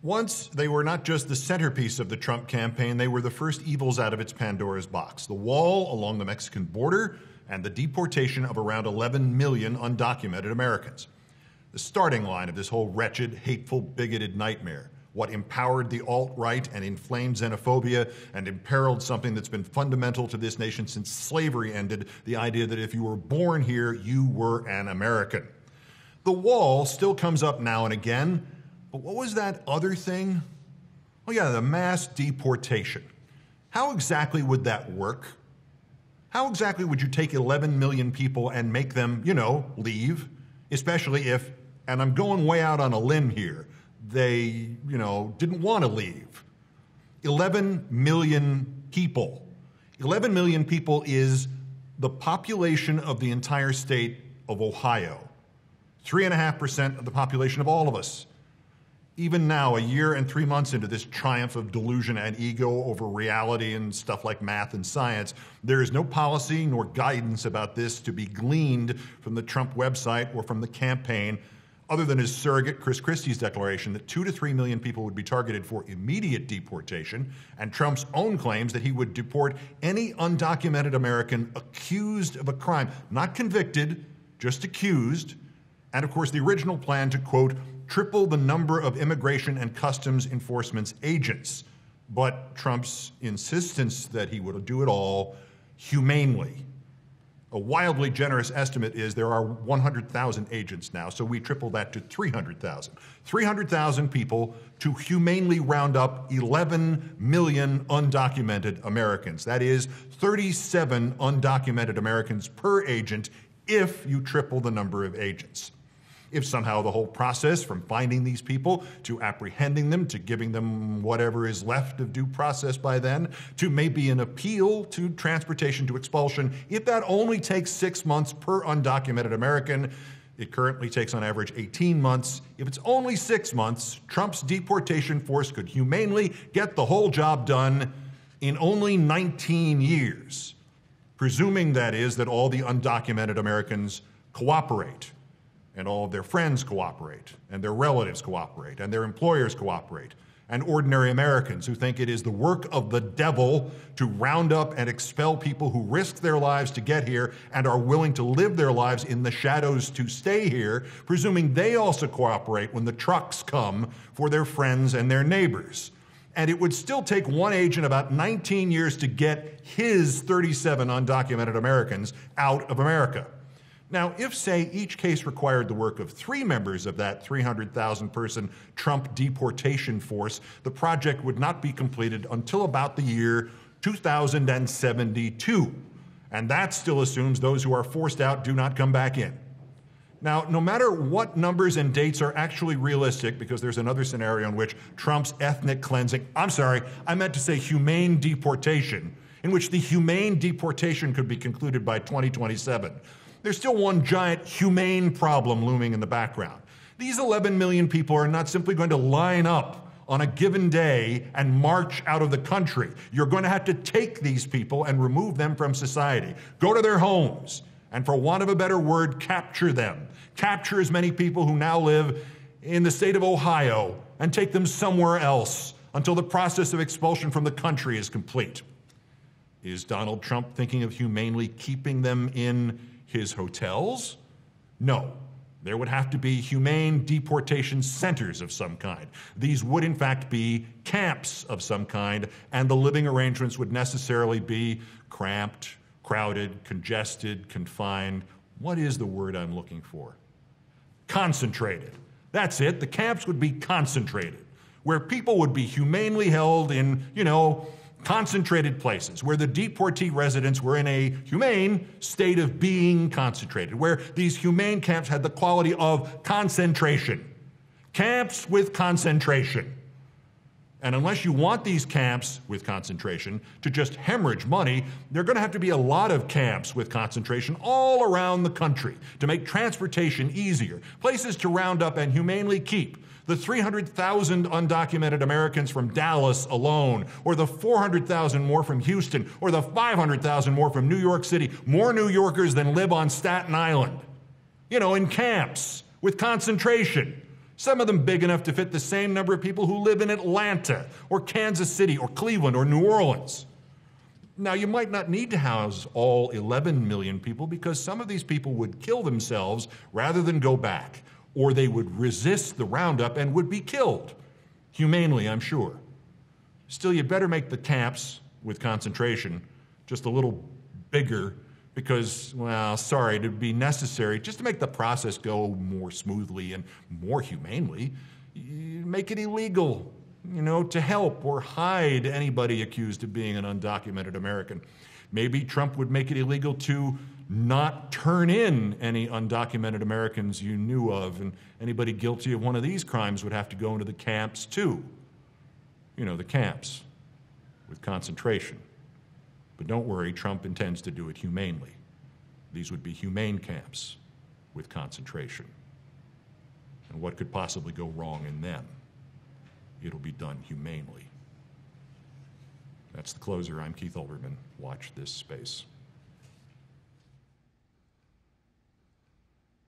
Once, they were not just the centerpiece of the Trump campaign, they were the first evils out of its Pandora's box. The wall along the Mexican border and the deportation of around 11 million undocumented Americans. The starting line of this whole wretched, hateful, bigoted nightmare. What empowered the alt-right and inflamed xenophobia and imperiled something that's been fundamental to this nation since slavery ended, the idea that if you were born here, you were an American. The wall still comes up now and again, but what was that other thing? Oh yeah, the mass deportation. How exactly would that work? How exactly would you take 11 million people and make them, leave? Especially if, and I'm going way out on a limb here, they, didn't want to leave. 11 million people. 11 million people is the population of the entire state of Ohio. 3.5% of the population of all of us. Even now, a year and 3 months into this triumph of delusion and ego over reality and stuff like math and science, there is no policy nor guidance about this to be gleaned from the Trump website or from the campaign, other than his surrogate, Chris Christie's declaration that 2 to 3 million people would be targeted for immediate deportation, and Trump's own claims that he would deport any undocumented American accused of a crime, not convicted, just accused, and of course the original plan to, quote, triple the number of immigration and customs enforcement agents. But Trump's insistence that he would do it all humanely. A wildly generous estimate is there are 100,000 agents now, so we triple that to 300,000. 300,000 people to humanely round up 11 million undocumented Americans. That is 37 undocumented Americans per agent if you triple the number of agents. If somehow the whole process from finding these people to apprehending them to giving them whatever is left of due process by then to maybe an appeal to transportation to expulsion, if that only takes 6 months per undocumented American, it currently takes on average 18 months. If it's only 6 months, Trump's deportation force could humanely get the whole job done in only 19 years, presuming that is that all the undocumented Americans cooperate. And all of their friends cooperate, and their relatives cooperate, and their employers cooperate, and ordinary Americans who think it is the work of the devil to round up and expel people who risk their lives to get here and are willing to live their lives in the shadows to stay here, presuming they also cooperate when the trucks come for their friends and their neighbors. And it would still take one agent about 19 years to get his 37 undocumented Americans out of America. Now, if, say, each case required the work of 3 members of that 300,000 person Trump deportation force, the project would not be completed until about the year 2072. And that still assumes those who are forced out do not come back in. Now, no matter what numbers and dates are actually realistic, because there's another scenario in which Trump's ethnic cleansing, I'm sorry, I meant to say humane deportation, in which the humane deportation could be concluded by 2027. There's still one giant humane problem looming in the background. These 11 million people are not simply going to line up on a given day and march out of the country. You're going to have to take these people and remove them from society. Go to their homes, and for want of a better word, capture them. Capture as many people who now live in the state of Ohio and take them somewhere else until the process of expulsion from the country is complete. Is Donald Trump thinking of humanely keeping them in his hotels? No. There would have to be humane deportation centers of some kind. These would, in fact, be camps of some kind, and the living arrangements would necessarily be cramped, crowded, congested, confined. What is the word I'm looking for? Concentrated. That's it. The camps would be concentrated, where people would be humanely held in, concentrated places, where the deportee residents were in a humane state of being concentrated, where these humane camps had the quality of concentration. Camps with concentration. And unless you want these camps with concentration to just hemorrhage money, there are going to have to be a lot of camps with concentration all around the country to make transportation easier, places to round up and humanely keep the 300,000 undocumented Americans from Dallas alone, or the 400,000 more from Houston, or the 500,000 more from New York City, more New Yorkers than live on Staten Island, in camps with concentration. Some of them big enough to fit the same number of people who live in Atlanta or Kansas City or Cleveland or New Orleans. Now, you might not need to house all 11 million people because some of these people would kill themselves rather than go back, or they would resist the roundup and would be killed. Humanely, I'm sure. Still, you better make the camps with concentration just a little bigger because, well, sorry, it would be necessary just to make the process go more smoothly and more humanely. You make it illegal, to help or hide anybody accused of being an undocumented American. Maybe Trump would make it illegal to not turn in any undocumented Americans you knew of, and anybody guilty of one of these crimes would have to go into the camps too. The camps with concentration. But don't worry, Trump intends to do it humanely. These would be humane camps with concentration. And what could possibly go wrong in them? It'll be done humanely. That's the closer. I'm Keith Olbermann. Watch this space.